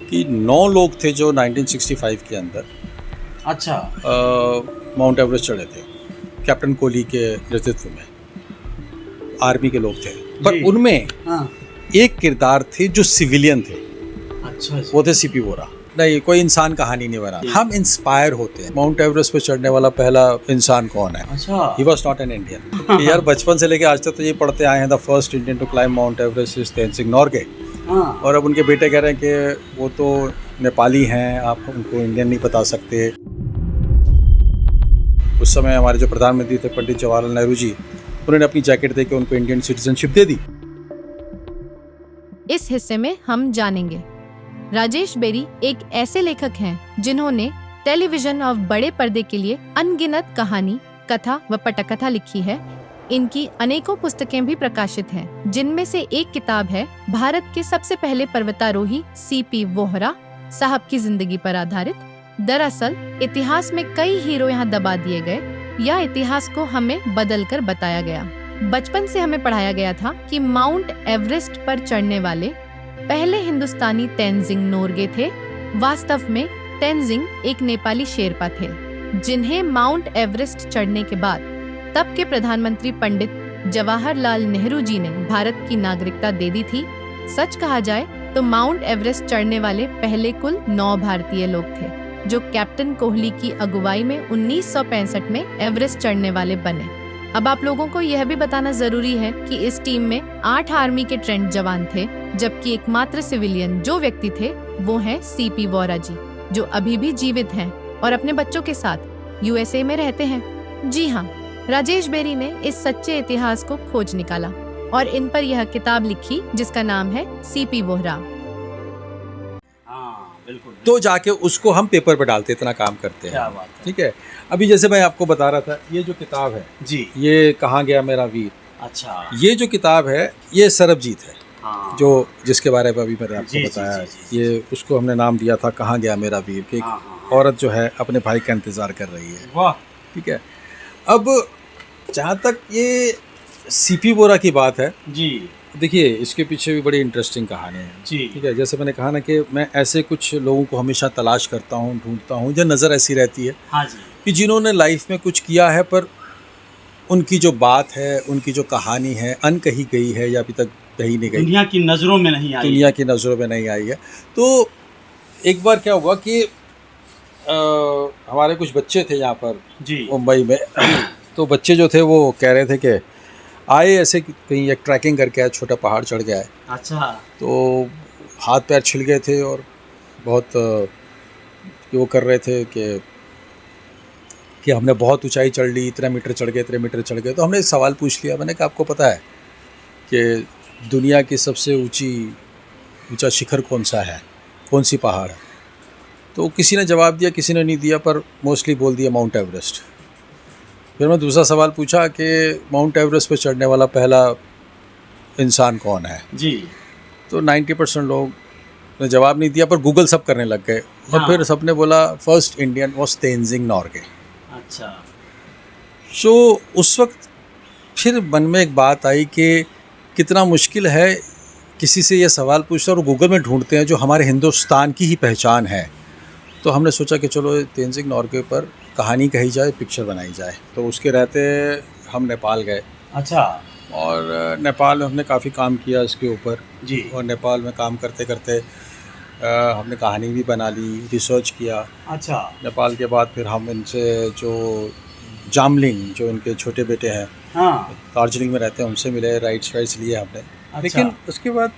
कि 9 लोग थे जो 1965 के अंदर अच्छा माउंट एवरेस्ट चढ़े थे, कैप्टन कोहली के नेतृत्व में। आर्मी के लोग थे, पर जी। उनमें हाँ एक किरदार थे जो सिविलियन थे, अच्छा वो थे सीपी वोरा। नहीं, कोई इंसान कहानी नहीं बना। जी। हम इंस्पायर होते हैं। माउंट एवरेस्ट पे चढ़ने वाला पहला इंसान कौन है? अच्छा he was not an Indian. यार बचपन से लेके आज तक तो ये पढ़ते आए हैं, the first Indian to climb Mount Everest is Tenzing Norgay. हाँ और अब उनके बेटे कह रहे हैं कि वो तो नेपाली हैं, आप उनको इंडियन नहीं बता सकते। उस समय हमारे जो प्रधानमंत्री थे पंडित जवाहरलाल नेहरू जी, उन्होंने अपनी जैकेट देके उनको इंडियन सिटीजनशिप दे दी। इस हिस्से में हम जानेंगे राजेश बेरी एक ऐसे लेखक हैं जिन्होंने टेलीविजन और बड़े पर्दे के लिए अनगिनत कहानी, कथा व पटकथा लिखी है। इनकी अनेकों पुस्तकें भी प्रकाशित हैं, जिनमें से एक किताब है भारत के सबसे पहले पर्वतारोही सीपी वोहरा साहब की जिंदगी पर आधारित। दरअसल इतिहास में कई हीरो यहाँ दबा दिए गए या इतिहास को हमें बदल कर बताया गया। बचपन से हमें पढ़ाया गया था कि माउंट एवरेस्ट पर चढ़ने वाले पहले हिंदुस्तानी तेनजिंग नोर्गे थे। वास्तव में तेनजिंग एक नेपाली शेरपा थे, जिन्हें माउंट एवरेस्ट चढ़ने के बाद तब के प्रधानमंत्री पंडित जवाहरलाल नेहरू जी ने भारत की नागरिकता दे दी थी। सच कहा जाए तो माउंट एवरेस्ट चढ़ने वाले पहले कुल 9 भारतीय लोग थे, जो कैप्टन कोहली की अगुवाई में 1965 में एवरेस्ट चढ़ने वाले बने। अब आप लोगों को यह भी बताना जरूरी है कि इस टीम में 8 आर्मी के ट्रेंड जवान थे, जबकि एकमात्र सिविलियन जो व्यक्ति थे वो हैं सीपी वोरा जी, जो अभी भी जीवित हैं और अपने बच्चों के साथ यूएसए में रहते हैं। जी हाँ, राजेश बेरी ने इस सच्चे इतिहास को खोज निकाला और इन पर यह किताब लिखी, जिसका नाम है सीपी वोहरा। हाँ बिल्कुल तो जाके उसको हम पेपर पे डालते, इतना काम करते क्या हैं। बात है। ठीक है, अभी जैसे मैं आपको बता रहा था, ये जो किताब है, जी ये कहाँ गया मेरा वीर, अच्छा ये जो किताब है ये सरबजीत है, हाँ जो जिसके बारे में अभी मैंने आपको जी, जी, बताया। जी, जी, ये उसको हमने नाम दिया था कहाँ गया मेरा वीर, कि हाँ, एक हाँ, औरत जो है अपने भाई का इंतजार कर रही है। वाह ठीक है, अब जहाँ तक ये सीपी वोरा की बात है, जी देखिए इसके पीछे भी बड़ी इंटरेस्टिंग कहानी है। जी ठीक है, जैसे मैंने कहा ना कि मैं ऐसे कुछ लोगों को हमेशा तलाश करता हूँ, ढूंढता हूँ, जो नज़र ऐसी रहती है हाँ जी कि जिन्होंने लाइफ में कुछ किया है, पर उनकी जो बात है, उनकी जो कहानी है, अनकही गई है या अभी तक कही नहीं गई, दुनिया की नजरों में नहीं आई। दुनिया की नज़रों में नहीं आई है। तो एक बार क्या हुआ कि हमारे कुछ बच्चे थे यहाँ पर जी मुंबई में, तो बच्चे जो थे वो कह रहे थे कि आए ऐसे कहीं एक ट्रैकिंग करके आए, छोटा पहाड़ चढ़ गया है, अच्छा तो हाथ पैर छिल गए थे और बहुत वो कर रहे थे कि हमने बहुत ऊंचाई चढ़ ली, इतने मीटर चढ़ गए, इतने मीटर चढ़ गए। तो हमने एक सवाल पूछ लिया, मैंने कहा आपको पता है कि दुनिया की सबसे ऊंचा शिखर कौन सा है, कौन सी पहाड़ है? तो किसी ने जवाब दिया, किसी ने नहीं दिया, पर मोस्टली बोल दिया माउंट एवरेस्ट। फिर मैं दूसरा सवाल पूछा कि माउंट एवरेस्ट पर चढ़ने वाला पहला इंसान कौन है? जी तो 90% लोग ने जवाब नहीं दिया, पर गूगल सब करने लग गए और हाँ। फिर सबने बोला first Indian was Tenzing Norgay. अच्छा सो उस वक्त फिर मन में एक बात आई कि कितना मुश्किल है किसी से ये सवाल पूछते और गूगल में ढूंढते हैं जो हमारे हिंदुस्तान की ही पहचान है। तो हमने सोचा कि चलो तेनजिंग नोर्गे पर कहानी कही जाए, पिक्चर बनाई जाए। तो उसके रहते हम नेपाल गए अच्छा और नेपाल में हमने काफ़ी काम किया इसके ऊपर। जी और नेपाल में काम करते करते हमने कहानी भी बना ली, रिसर्च किया। अच्छा नेपाल के बाद फिर हम इनसे जो जामलिंग, जो इनके छोटे बेटे हैं, हाँ दार्जिलिंग में रहते हैं, उनसे मिले, राइट्स लिए हमने। अच्छा। लेकिन उसके बाद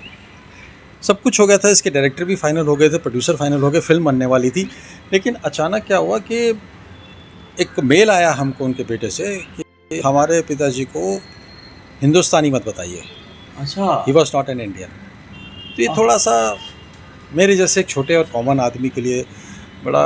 सब कुछ हो गया था, इसके डायरेक्टर भी फाइनल हो गए थे, प्रोड्यूसर फाइनल हो गए, फिल्म बनने वाली थी। लेकिन अचानक क्या हुआ कि एक मेल आया हमको उनके बेटे से कि हमारे पिताजी को हिंदुस्तानी मत बताइए, अच्छा he was not an Indian. तो ये थोड़ा सा मेरे जैसे एक छोटे और कॉमन आदमी के लिए बड़ा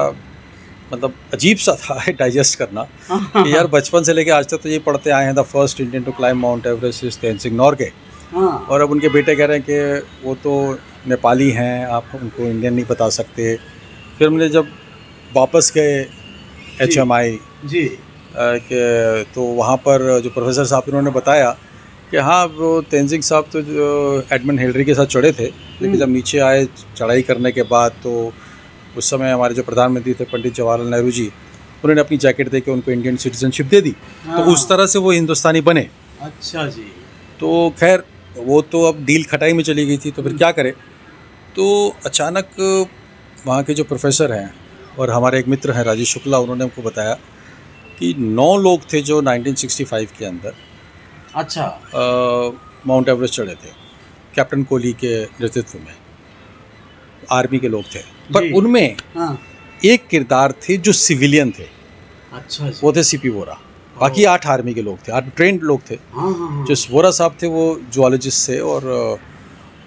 मतलब अजीब सा था डाइजेस्ट करना कि यार बचपन से लेके आज तक तो ये पढ़ते आए हैं, the first Indian to climb Mount Everest is Tenzing Norgay. हाँ और अब उनके बेटे कह रहे हैं कि वो तो नेपाली हैं, आप उनको इंडियन नहीं बता सकते। फिर हमने जब वापस गए HMI जी के, तो वहाँ पर जो प्रोफेसर साहब उन्होंने बताया कि हाँ वो तेनजिंग साहब तो जो एडमंड हिलरी के साथ चढ़े थे, लेकिन जब नीचे आए चढ़ाई करने के बाद, तो उस समय हमारे जो प्रधानमंत्री थे पंडित जवाहरलाल नेहरू जी, उन्होंने अपनी जैकेट दे के उनको इंडियन सिटीजनशिप दे दी। तो हाँ। उस तरह से वो हिंदुस्तानी बने। अच्छा जी। तो खैर वो तो अब डील खटाई में चली गई थी, तो फिर क्या करे। तो अचानक वहाँ के जो प्रोफेसर हैं और हमारे एक मित्र हैं राजेश शुक्ला, उन्होंने हमको बताया कि 9 लोग थे जो 1965 के अंदर अच्छा। माउंट एवरेस्ट चढ़े थे, कैप्टन कोहली के नेतृत्व में, आर्मी के लोग थे। पर जी। उनमें हाँ। एक किरदार थे जो सिविलियन थे, अच्छा जी। वो थे सीपी वोरा। बाकी 8 आर्मी के लोग थे, 8 ट्रेंड लोग थे। हाँ हाँ हाँ। जो वोरा साहब थे वो जूलॉजिस्ट थे और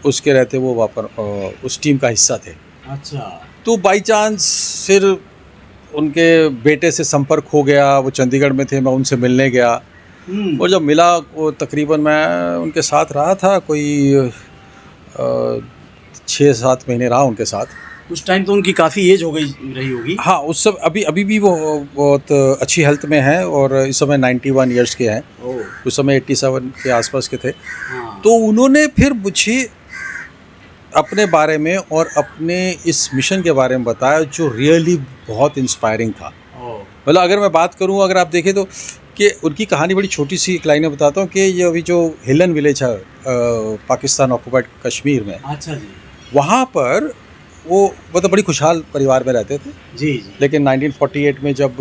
उसके रहते वो वहाँ पर उस टीम का हिस्सा थे। अच्छा। तो बाई चांस फिर उनके बेटे से संपर्क हो गया, वो चंडीगढ़ में थे, मैं उनसे मिलने गया। और जब मिला, वो तकरीबन मैं उनके साथ रहा था, कोई 6-7 महीने रहा उनके साथ। उस टाइम तो उनकी काफ़ी एज हो गई रही होगी। हाँ, उस सब अभी भी वो बहुत अच्छी हेल्थ में हैं और इस समय 91 ईयर्स के हैं। ओह। उस समय 87 के आसपास के थे। हाँ। तो उन्होंने फिर मुझे अपने बारे में और अपने इस मिशन के बारे में बताया, जो रियली बहुत इंस्पायरिंग था। ओह। मतलब अगर मैं बात करूं, अगर आप देखें तो कि उनकी कहानी बड़ी छोटी सी, एक लाइन में बताता हूं कि ये अभी जो हिलन विलेज है पाकिस्तान ऑक्युपाइड कश्मीर में, अच्छा जी। वहाँ पर वो मतलब बड़ी खुशहाल परिवार में रहते थे। जी जी। लेकिन 1948 में जब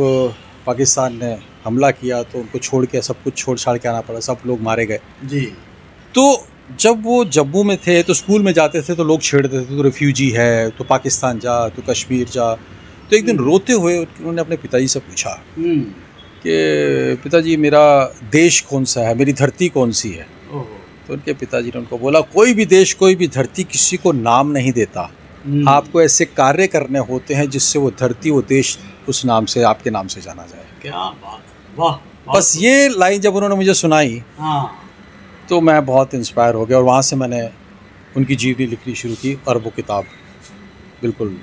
पाकिस्तान ने हमला किया तो उनको छोड़ के, सब कुछ छोड़ छाड़ के आना पड़ा, सब लोग मारे गए। जी। तो जब वो जम्मू में थे तो स्कूल में जाते थे तो लोग छेड़ते थे, तो रेफ्यूजी है, तो पाकिस्तान जा, तो कश्मीर जा। तो एक दिन रोते हुए उन्होंने अपने पिताजी से पूछा कि पिताजी मेरा देश कौन सा है, मेरी धरती कौन सी है। ओह। तो उनके पिताजी ने उनको बोला, कोई भी देश, कोई भी धरती किसी को नाम नहीं देता, आपको ऐसे कार्य करने होते हैं जिससे वो धरती, वो देश उस नाम से, आपके नाम से जाना जाए। क्या बात, वाह। बस ये लाइन जब उन्होंने मुझे सुनाई हाँ। तो मैं बहुत इंस्पायर हो गया और वहाँ से मैंने उनकी जीवनी लिखनी शुरू की और वो किताब बिल्कुल